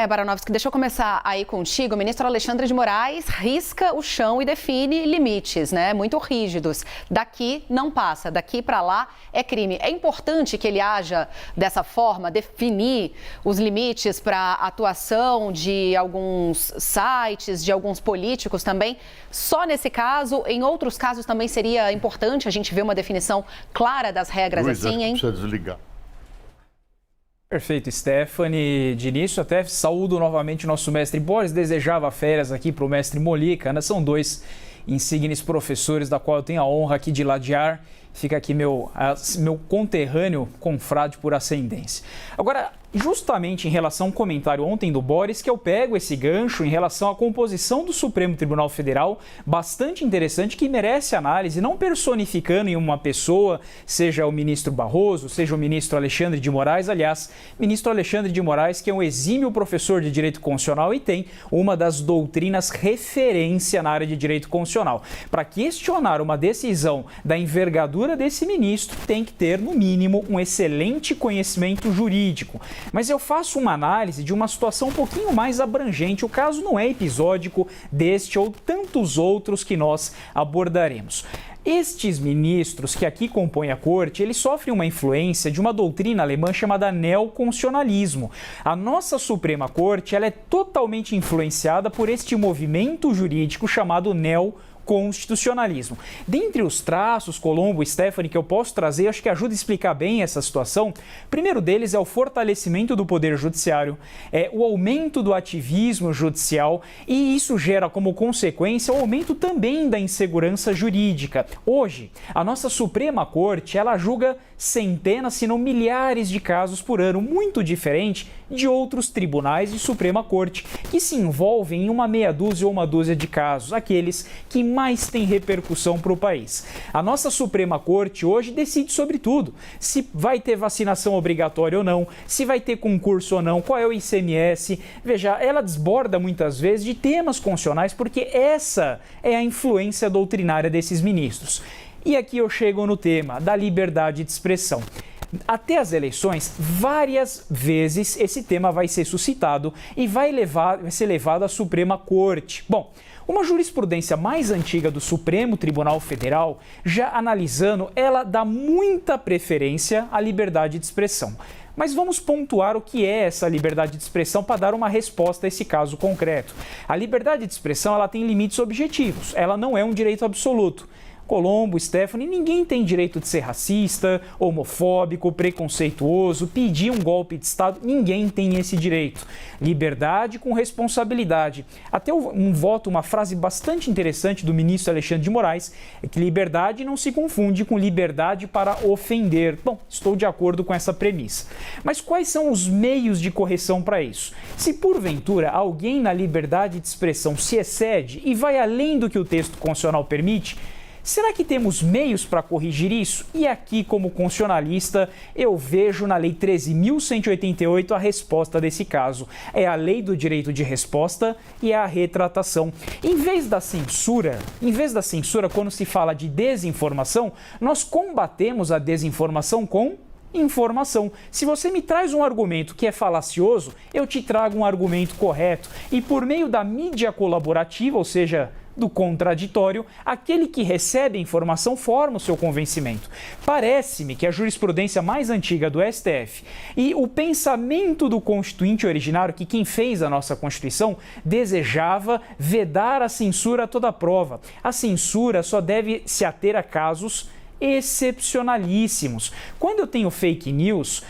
Baranovski, deixa eu começar aí contigo. O ministro Alexandre de Moraes risca o chão e define limites, né? Muito rígidos. Daqui não passa, daqui para lá é crime. É importante que ele haja dessa forma, definir os limites para a atuação de alguns sites, de alguns políticos também. Só nesse caso, em outros casos também seria importante a gente ver uma definição clara das regras assim, hein? Precisa desligar. Perfeito, Stephanie. De início, até saúdo novamente o nosso mestre Boris. Desejava férias aqui para o mestre Molica, né? São dois insignes professores da qual eu tenho a honra aqui de ladear. Fica aqui meu conterrâneo confrade por ascendência. Agora, justamente em relação ao comentário ontem do Boris, que eu pego esse gancho em relação à composição do Supremo Tribunal Federal, bastante interessante, que merece análise, não personificando em uma pessoa, seja o ministro Barroso, seja o ministro Alexandre de Moraes. Aliás, ministro Alexandre de Moraes, que é um exímio professor de Direito Constitucional e tem uma das doutrinas referência na área de Direito Constitucional. Para questionar uma decisão da envergadura desse ministro, tem que ter, no mínimo, um excelente conhecimento jurídico. Mas eu faço uma análise de uma situação um pouquinho mais abrangente. O caso não é episódico deste ou tantos outros que nós abordaremos. Estes ministros que aqui compõem a corte, eles sofrem uma influência de uma doutrina alemã chamada neoconstitucionalismo. A nossa Suprema Corte, ela é totalmente influenciada por este movimento jurídico chamado neoconstitucionalismo. Dentre os traços, Colombo e Stephanie, que eu posso trazer, acho que ajuda a explicar bem essa situação. O primeiro deles é o fortalecimento do poder judiciário, o aumento do ativismo judicial, e isso gera como consequência o aumento também da insegurança jurídica. Hoje, a nossa Suprema Corte, ela julga centenas, se não milhares de casos por ano, muito diferente de outros tribunais de Suprema Corte, que se envolvem em uma meia dúzia ou uma dúzia de casos, aqueles que mais têm repercussão para o país. A nossa Suprema Corte hoje decide sobre tudo, se vai ter vacinação obrigatória ou não, se vai ter concurso ou não, qual é o ICMS. Veja, ela desborda muitas vezes de temas constitucionais, porque essa é a influência doutrinária desses ministros. E aqui eu chego no tema da liberdade de expressão. Até as eleições, várias vezes esse tema vai ser suscitado e vai ser levado à Suprema Corte. Bom, uma jurisprudência mais antiga do Supremo Tribunal Federal, já analisando, ela dá muita preferência à liberdade de expressão. Mas vamos pontuar o que é essa liberdade de expressão para dar uma resposta a esse caso concreto. A liberdade de expressão, ela tem limites objetivos, ela não é um direito absoluto. Colombo, Stephanie, ninguém tem direito de ser racista, homofóbico, preconceituoso, pedir um golpe de Estado, ninguém tem esse direito. Liberdade com responsabilidade. Até uma frase bastante interessante do ministro Alexandre de Moraes, é que liberdade não se confunde com liberdade para ofender. Bom, estou de acordo com essa premissa. Mas quais são os meios de correção para isso? Se porventura alguém na liberdade de expressão se excede e vai além do que o texto constitucional permite, será que temos meios para corrigir isso? E aqui, como constitucionalista, eu vejo na Lei 13.188 a resposta desse caso. É a lei do direito de resposta e a retratação. Em vez da censura, quando se fala de desinformação, nós combatemos a desinformação com informação. Se você me traz um argumento que é falacioso, eu te trago um argumento correto. E por meio da mídia colaborativa, ou seja, do contraditório, aquele que recebe a informação forma o seu convencimento. Parece-me que a jurisprudência mais antiga do STF e o pensamento do constituinte originário, que quem fez a nossa Constituição, desejava vedar a censura a toda prova. A censura só deve se ater a casos excepcionalíssimos. Quando eu tenho fake news,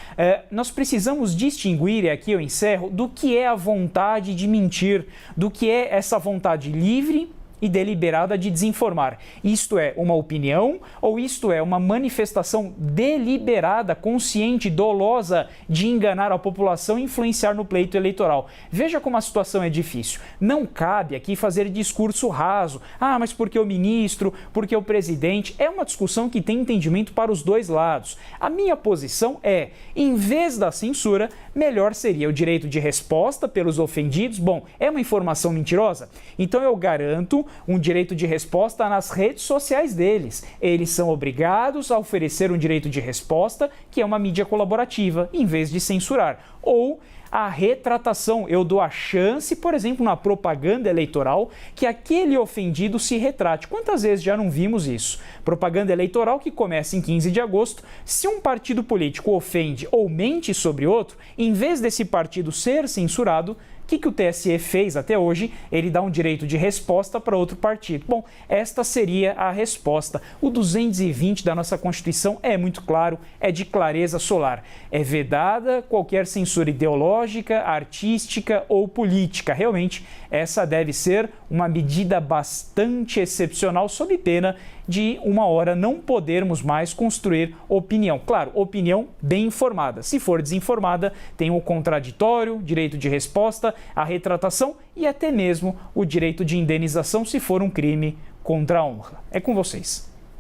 nós precisamos distinguir, e aqui eu encerro, do que é a vontade de mentir, do que é essa vontade livre e deliberada de desinformar. Isto é uma opinião ou isto é uma manifestação deliberada, consciente, dolosa de enganar a população e influenciar no pleito eleitoral? Veja como a situação é difícil. Não cabe aqui fazer discurso raso. Ah, mas porque o ministro, porque o presidente? É uma discussão que tem entendimento para os dois lados. A minha posição é, em vez da censura, melhor seria o direito de resposta pelos ofendidos. Bom, é uma informação mentirosa? Então eu garanto um direito de resposta nas redes sociais deles. Eles são obrigados a oferecer um direito de resposta, que é uma mídia colaborativa, em vez de censurar. Ou a retratação. Eu dou a chance, por exemplo, na propaganda eleitoral, que aquele ofendido se retrate. Quantas vezes já não vimos isso? Propaganda eleitoral que começa em 15 de agosto, se um partido político ofende ou mente sobre outro, em vez desse partido ser censurado, o que o TSE fez até hoje? Ele dá um direito de resposta para outro partido. Bom, esta seria a resposta. O 220 da nossa Constituição é muito claro, é de clareza solar. É vedada qualquer censura ideológica, artística ou política. Realmente, essa deve ser uma medida bastante excepcional, sob pena de uma hora não podermos mais construir opinião. Claro, opinião bem informada. Se for desinformada, tem o contraditório, direito de resposta, a retratação e até mesmo o direito de indenização se for um crime contra a honra. É com vocês.